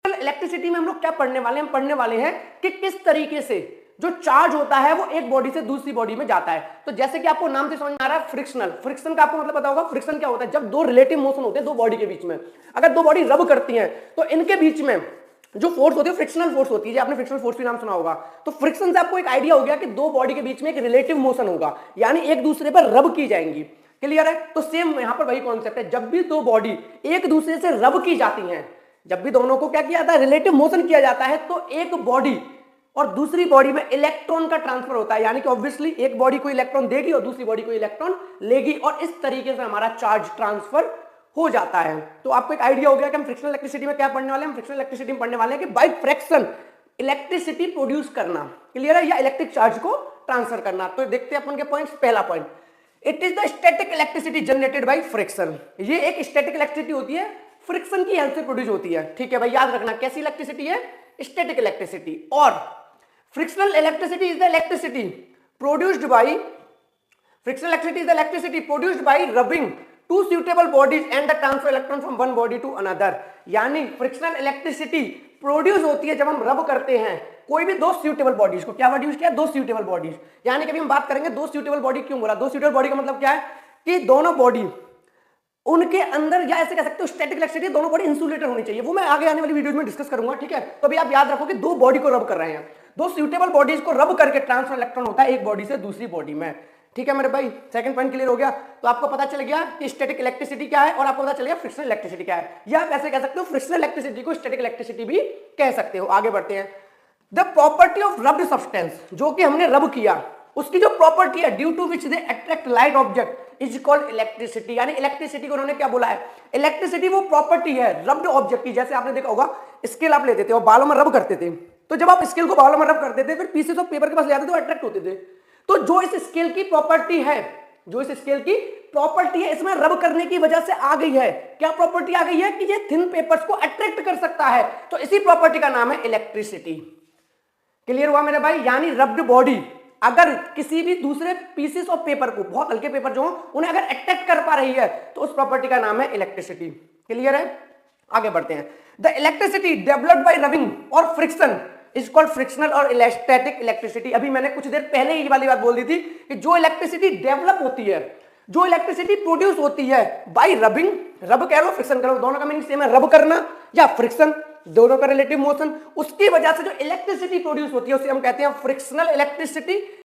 Electricity में हम लोग क्या पढ़ने वाले हैं, हम पढ़ने वाले हैं कि किस तरीके से जो चार्ज होता है वो एक बॉडी से दूसरी बॉडी में जाता है। तो जैसे कि आपको नाम से समझ में आ रहा है फ्रिक्शनल, फ्रिक्शन का आपको मतलब पता होगा। फ्रिक्शन क्या होता है? जब दो रिलेटिव मोशन होते हैं दो बॉडी के बीच में, अगर दो बॉडी रब करती हैं तो इनके बीच में जो फोर्स होती है फ्रिक्शनल फोर्स होती है। आपने फ्रिक्शनल फोर्स भी नाम सुना होगा। तो फ्रिक्शन से आपको एक आइडिया हो गया कि दो बॉडी के बीच में एक रिलेटिव मोशन होगा, यानी एक दूसरे पर रब की जाएंगी। क्लियर है? तो सेम यहां पर वही कॉन्सेप्ट है। जब भी दो बॉडी एक दूसरे से रब की जाती हैं, जब भी दोनों को क्या किया जाता है, रिलेटिव मोशन किया जाता है, तो एक बॉडी और दूसरी बॉडी में इलेक्ट्रॉन का ट्रांसफर होता है। यानी कि ऑब्वियसली एक बॉडी को इलेक्ट्रॉन देगी और दूसरी बॉडी को इलेक्ट्रॉन लेगी, और इस तरीके से हमारा चार्ज ट्रांसफर हो जाता है। तो आपको एक आइडिया हो गया कि हम फ्रिक्शनल इलेक्ट्रिसिटी में क्या पढ़ने वाले हैं। हम फ्रिक्शनल इलेक्ट्रिसिटी में पढ़ने वाले हैं कि बाय फ्रिक्शन इलेक्ट्रिसिटी प्रोड्यूस करना। क्लियर है? या इलेक्ट्रिक चार्ज को ट्रांसफर करना। तो देखते हैं अपन के पॉइंट्स। पहला point, it is the static electricity generated by friction. ये एक स्टैटिक इलेक्ट्रिसिटी होती है, फ्रिक्शन की हेल्प से प्रोड्यूस होती है। ठीक है भाई, याद रखना कैसी इलेक्ट्रिसिटी है? Static electricity. और frictional electricity is the electricity produced by rubbing two suitable bodies and the transfer electron from one body to another। यानी फ्रिक्शनल इलेक्ट्रिसिटी प्रोड्यूस होती है जब हम रब करते हैं कोई भी दो suitable बॉडीज को। क्या वर्ड यूज किया? दो suitable बॉडीज। यानी कभी हम बात करेंगे दो suitable बॉडी क्यों बोला? दो suitable बॉडी का मतलब क्या है कि दोनों बॉडी उनके अंदर, या ऐसे कह सकते हो स्टैटिक इलेक्ट्रिसिटी, दोनों बॉडी इंसुलेटर होनी चाहिए। वो मैं आगे आने वाली वीडियो में डिस्कस करूंगा। ठीक है? तो अभी आप याद रखो कि दो बॉडी को रब कर रहे हैं, दो suitable बॉडीज को रब करके ट्रांसफर इलेक्ट्रॉन होता है एक बॉडी से दूसरी बॉडी में। ठीक है मेरे भाई, सेकंड पॉइंट क्लियर हो गया। तो आपको पता चल गया कि स्टैटिक इलेक्ट्रिसिटी क्या है और आपको पता चल गया फ्रिक्शनल इलेक्ट्रिसिटी क्या है। या आप ऐसे कह सकते हो फ्रिक्शनल इलेक्ट्रिसिटी को स्टैटिक इलेक्ट्रिसिटी भी कह सकते हो। आगे बढ़ते हैं। The property of rubbed substance, जो कि हमने रब किया उसकी जो प्रॉपर्टी है, due to which they attract light object is called electricity. यानी इलेक्ट्रिसिटी को उन्होंने क्या बोला है? इलेक्ट्रिसिटी वो प्रॉपर्टी है रब्ड ऑब्जेक्ट की। जैसे आपने देखा होगा स्केल आप लेते थे और बालों में रब करते थे, तो जब आप स्केल को बालों में रब करते थे फिर पीसेस ऑफ पेपर के पास ले आते थे तो अट्रैक्ट होते थे। तो जो इस स्केल की प्रॉपर्टी है, जो इस स्केल की प्रॉपर्टी है, इसमें रब करने की वजह से आ गई है। क्या प्रॉपर्टी आ गई है? कि ये थिन पेपर्स को अट्रैक्ट कर सकता है। तो इसी प्रॉपर्टी का नाम है इलेक्ट्रिसिटी। क्लियर हुआ मेरे भाई? यानी रब्ड बॉडी अगर किसी भी दूसरे पीसेस ऑफ पेपर को, बहुत हल्के पेपर जो हो, उन्हें अगर अट्रैक्ट कर पा रही है तो उस प्रॉपर्टी का नाम है इलेक्ट्रिसिटी। क्लियर है? आगे बढ़ते हैं। The electricity developed by rubbing और फ्रिक्शन इज कॉल्ड फ्रिक्शनल और स्टैटिक इलेक्ट्रिसिटी। अभी मैंने कुछ देर पहले ये वाली बात बोल दी थी कि जो इलेक्ट्रिसिटी डेवलप होती है, जो इलेक्ट्रिसिटी प्रोड्यूस होती है बाय रबिंग, रब कह लो फ्रिक्शन करो, दोनों का मीनिंग सेम है, रब करना या फ्रिक्शन, दोनों का रिलेटिव मोशन, उसकी वजह से जो इलेक्ट्रिसिटी प्रोड्यूस होती है उसे हम कहते हैं फ्रिक्शनल इलेक्ट्रिसिटी